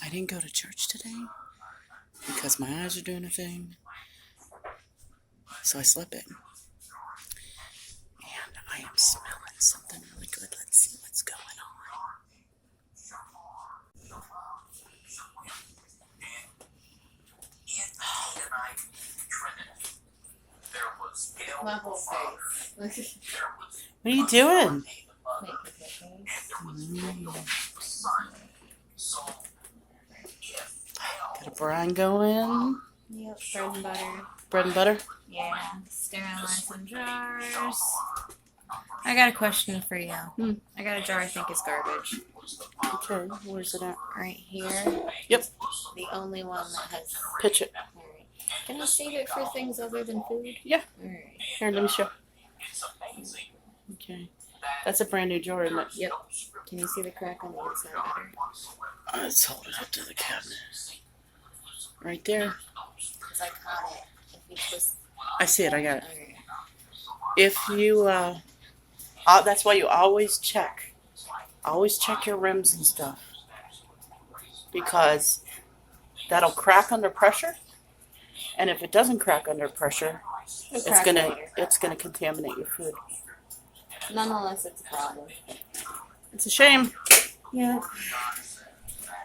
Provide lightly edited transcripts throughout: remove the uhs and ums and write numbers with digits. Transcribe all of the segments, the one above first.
I didn't go to church today because my eyes are doing a thing. So I slept in. And I am smelling something really good. Let's see what's going on. My whole face. What are you doing? Got a brine going. Yep, bread and butter. Bread and butter? Yeah, sterilize some jars. I got a question for you. I got a jar I think is garbage. Okay, where's it at? Right here. Yep. The only one that has... Pitch it. Alright. Can I save it for things other than food? Yeah. Alright. Here, let me show. Okay. That's a brand new jar, isn't it? Yep. Can you see the crack on the inside better? Let's hold it up to the cabinet. Right there. Because I caught it. If you just... I see it, I got it. Okay. If you, that's why you always check. Always check your rims and stuff. Because that'll crack under pressure. And if it doesn't crack under pressure, it's gonna contaminate your food. Nonetheless, it's a problem. It's a shame. Yeah.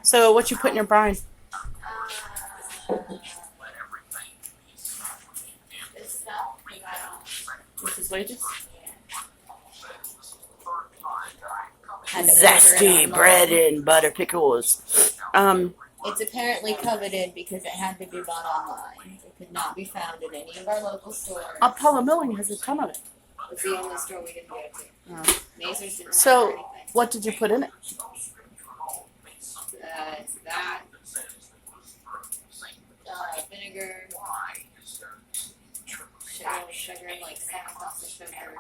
So what you put in your brine? This stuff. This is wages? Zesty bread and butter pickles. It's apparently coveted because it had to be bought online. It could not be found in any of our local stores. Apollo Milling has a ton of it. It's the only store we didn't go to. Mazers didn't So, have anything. what did you put in it? It's that. Vinegar. Sugar, like 7 cups of sugar.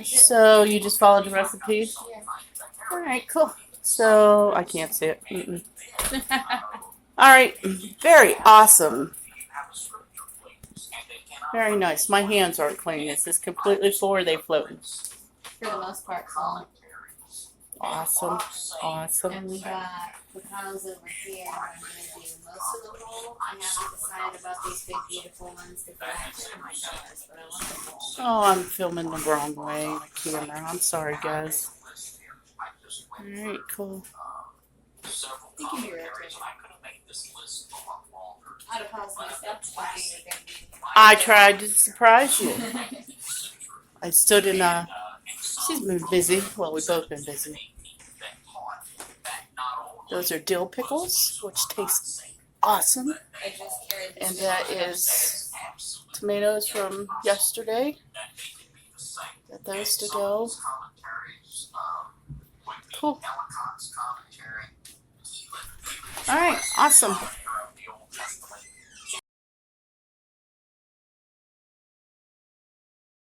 So, you just followed the recipes? Yeah. Alright, cool. So, I can't see it. Alright, very awesome. Very nice. My hands aren't clean. Is this completely full or are they floating? For the most part, salt. Awesome. Awesome. And we got pecans over here. I'm going to do most of the bowl. I haven't decided about these big, beautiful ones to go into my jars, but I want the bowl. Oh, I'm filming the wrong way. The camera. I'm sorry, guys. Alright, cool. You can be real too. I'd have paused my steps thinking you're going to be... I tried to surprise you. I stood in she's been busy. Well, we've both been busy. Those are dill pickles, which taste awesome. And that is tomatoes from yesterday. Got those to go. Cool. Alright, awesome.